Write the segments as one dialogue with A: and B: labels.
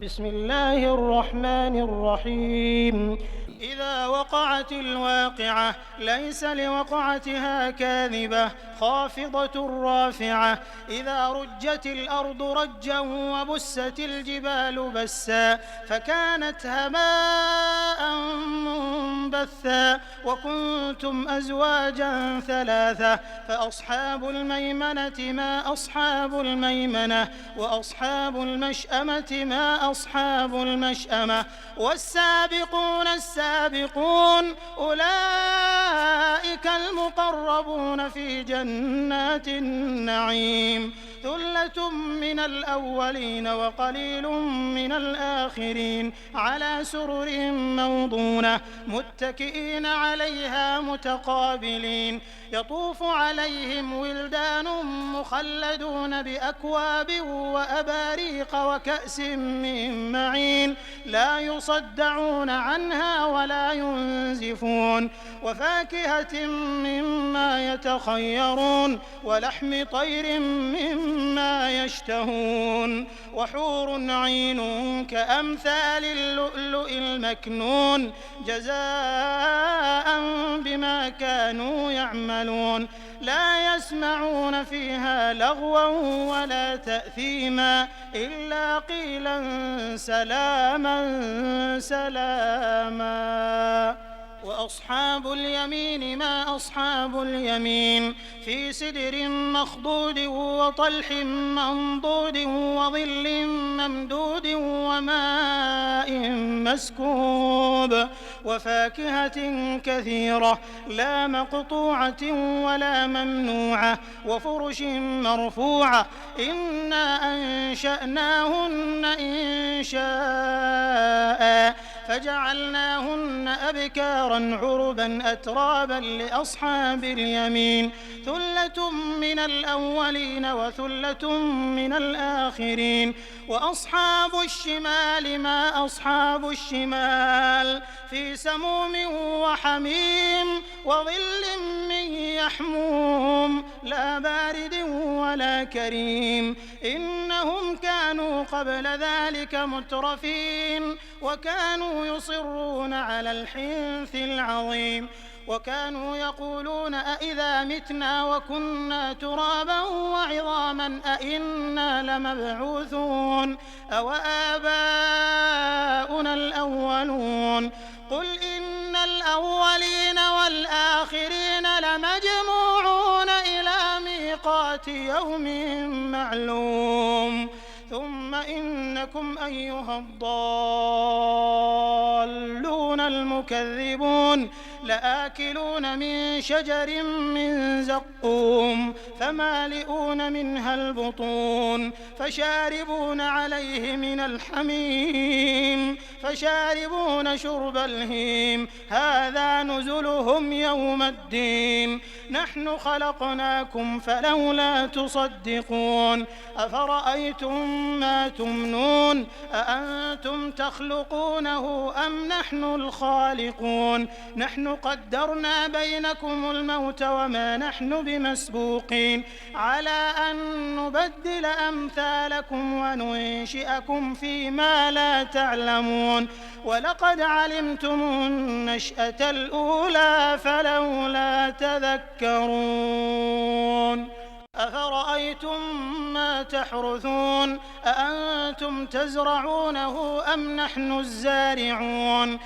A: بسم الله الرحمن الرحيم. إذا وقعت الواقعة ليس لوقعتها كاذبة خافضة رافعة. إذا رجت الأرض رجا وبست الجبال بسا فكانت هباء منبثا وكنتم أزواجا ثلاثة فأصحاب الميمنة ما أصحاب الميمنة وأصحاب المشأمة ما أصحاب المشأمة والسابقون السابقون أولئك المقربون في جنات النعيم. ثلة من الأولين وقليل من الآخرين على سرر موضونة متكئين عليها متقابلين. يطوف عليهم ولدان مخلدون بأكواب وأباريق وكأس من معين لا يصدعون عنها ولا ينزفون وفاكهة مما يتخيرون ولحم طير مما يشتهون وحور عين كأمثال اللؤلؤ المكنون جزاء بما كانوا يعملون. لا يسمعون فيها لغوا ولا تأثيما إلا قيلا سلاما سلاما. وأصحاب اليمين ما أصحاب اليمين في سدر مخضود وطلح منضود وظل ممدود وماء مسكوب وفاكهة كثيرة لا مقطوعة ولا ممنوعة وفرش مرفوعة. إنا أنشأناهن إنشاء فجعلناهن أبكارا عربا أترابا لأصحاب اليمين. ثلة من الأولين وثلة من الآخرين. وأصحاب الشمال ما أصحاب الشمال في سموم وحميم وظل من يحموم لا بارد ولا كريم. إنهم كانوا قبل ذلك مترفين وكانوا يصرون على الحنث العظيم وكانوا يقولون أئذا متنا وكنا ترابا وعظاما أئنا لمبعوثون أو آباؤنا الأولون. قل إن الأولين والآخرين لمجموعون إلى ميقات يوم معلوم. ثم إنكم أيها الضالون المكذبون لآكلون من شجر من زقوم فمالئون منها البطون فشاربون عليه من الحميم فشاربون شرب الهيم هذا نزلهم يوم الدين. نحن خلقناكم فلولا تصدقون. أفرأيتم ما تمنون أأنتم تخلقونه أم نحن الخالقون. نحن قدرنا بينكم الموت وما نحن بمسبوقين على أن نبدل أمثالكم وننشئكم فيما لا تعلمون. ولقد علمتم النشأة الأولى فلولا تذكرون. أفرأيتم ما تحرثون أأنتم تزرعونه أم نحن الزارعون.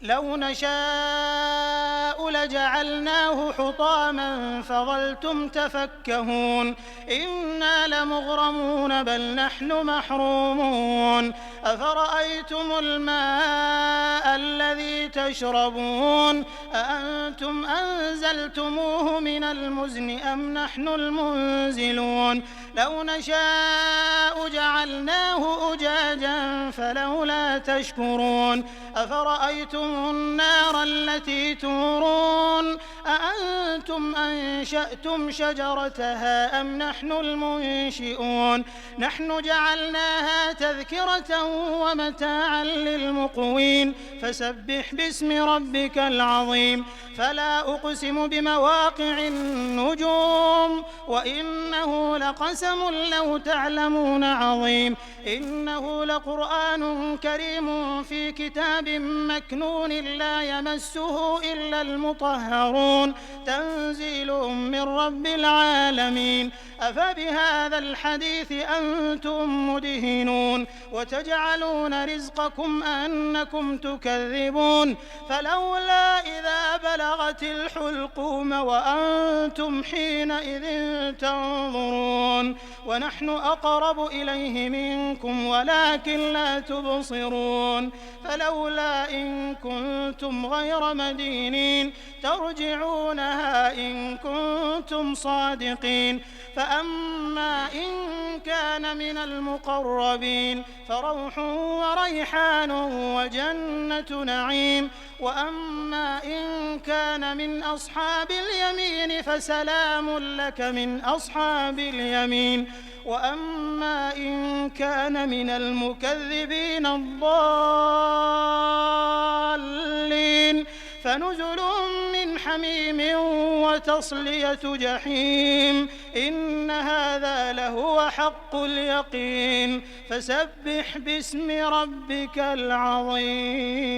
A: لو نشاء لجعلناه حطاما فظلتم تفكهون. إنا لمغرمون بل نحن محرومون. أفرأيتم الماء الذي تشربون أأنتم أنزلتموه من المزن أم نحن المنزلون. لو نشاء جعلناه أجاجا فلولا تشكرون. أفرأيتم النار التي تورون أأنتم أنشأتم شجرتها أم نحن المنشئون. نحن جعلناها تذكرة ومتاعا للمقوين فسبح باسم ربك العظيم فلا أقسم بمواقع النجوم وإنه لقسم لو تعلمون عظيم إنه لقرآن كريم في كتاب مكنون لا يمسه إلا المطهرون تنزيل من رب العالمين أفبهذا الحديث أنتم مدهنون وتجعلون رزقكم أنكم تكذبون فلولا إذا بلغت الحلقوم وأنتم حينئذ تنظرون ونحن أقرب إليه منكم ولكن لا تبصرون فلولا إن كنتم غير مدينين ترجعونها إن كنتم صادقين فأما إن كان من المقربين فروح وريحان وجنة نعيم وأما إن كان من أصحاب اليمين فسلام لك من أصحاب اليمين وأما إن كان من المكذبين الضالين فنزل من حميم وتصلية جحيم إن هذا لهو حق اليقين فسبح باسم ربك العظيم